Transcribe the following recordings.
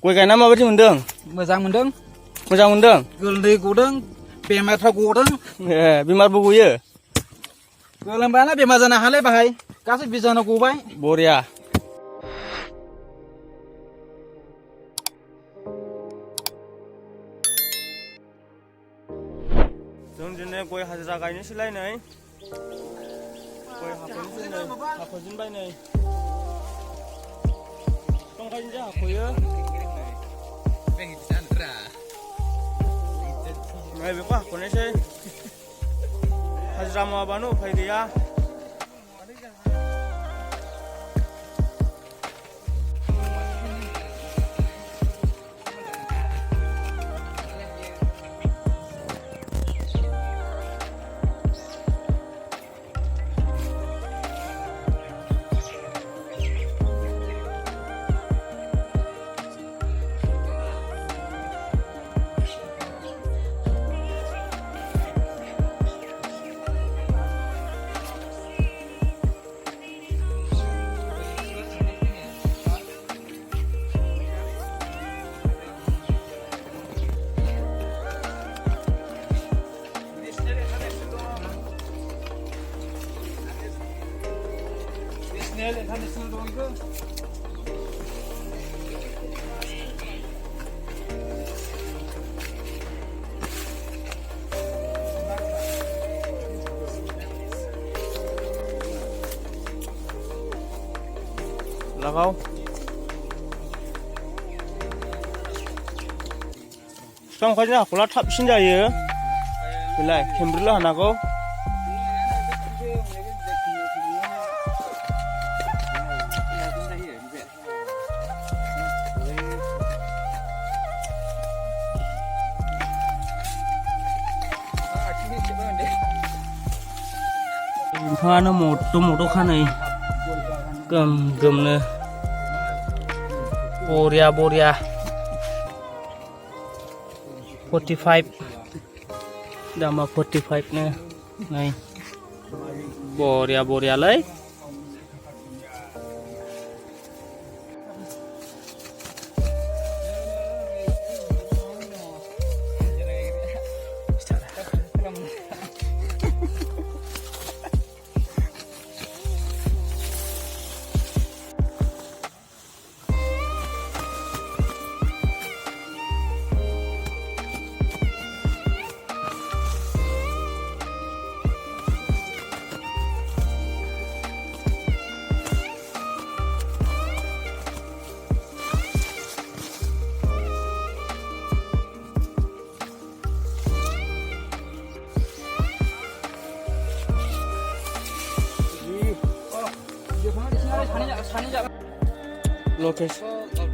गय गायना माबायदि मोनदों? मोजां मोनदों। मोजां मोनदों? गोरलै गदों, बेमारफ्रा गदों। बेमारबो गयो? गोलोमबायाना बेमार जानो हालाय बाहाय। गासै बिजानु गबाय। बरिया। जों दिनै गय हाजिरा गायनोसैलाय नै। गय हाख'नोसै नै, हाख'जेनबाय नै। बिफां गायनोसै हाख'यो। नै बेखौ हाख'नोसै। हाजिरा मावाबानो उफाय गैया। Lagaw. Biफां गायनो हाख'ला थाबसिन जायो। बेलाय खेमब्रैल' हानांगौ। बिफाङानो मद' खानै गोमनो बरिया 45 दामा 45 नो नै बरियालै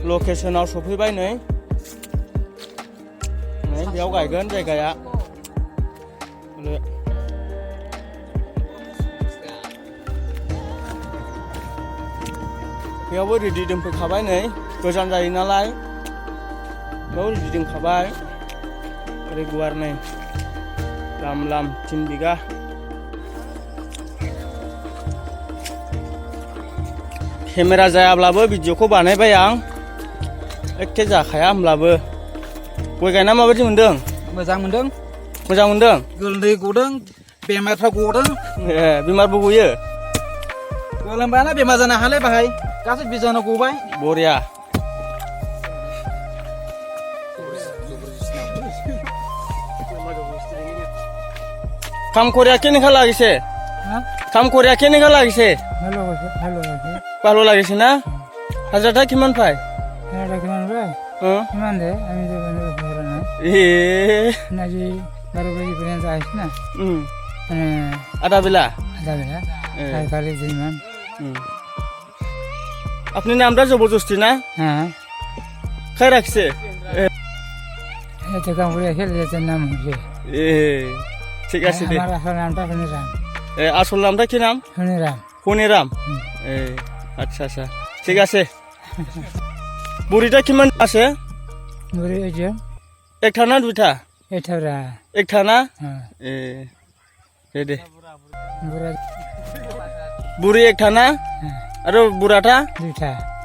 लकेसनाव सफैबाय नै बेयाव गायगोन जायगाया बेयावबो रेडि दोनफैखाबाय नै गोजान जायो नालाय बेयाव रेडि दोनखाबाय ओरै गुवार नै लाम 3 बिगा केमेरा जायाब्लाबो भिडिअखौ बानायबाय आं एखे जाखाया होमब्लाबो गय गायना माबायदि मोनदों? मोजां मोनदों। मोजां मोनदों? गोरलै गदों, बेमारफ्रा गदों। बेमारबो गयो? गोलोमबायाना बेमार जानो हालाय बाहाय। गासै बिजानु गबाय। बरिया। কাম করে কেনেকা লাগিছে? কাম করে কেনেকা লাগিছে? ভালো লাগিছে না? হাজারটা কিমান পায়? কিমান পায়? কিমান দে আমি যে নাকি 12 বাজি পর্যন্ত আসি না আধা বেলা সরকারি যেমান আপনি নামটা জবরদস্তি না? হ্যাঁ খাই রাখছে এটা কাম করে খেলে যেতে নাম হচ্ছে ঠিক আছে দে আমার আসল নামটা হনিরাম আসল নামটা কি নাম? হনিরাম আচ্ছা ঠিক আছে বুড়িটা কিমান আছে? বুড়ি একটা না দুইটা? একটা না দে বুড়ি একটা না আর বুড়াটা?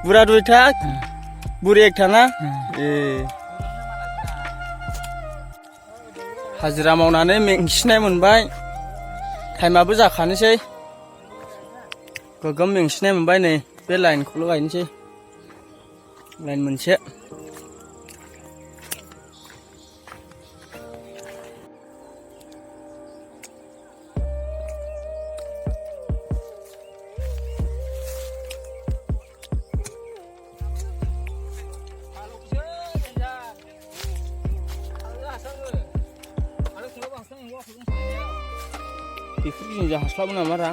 বুড়া দুইটা बुरि एकथाना ए हाजिरा मावनानै मेंसिनाय मोनबाय टाइमाबो जाखानोसै गोगोम मेंसिनाय मोनबाय नै बे लाइनखौल' गायनोसै लाइन मोनसे बेफोर जों हास्लाबो नामा रा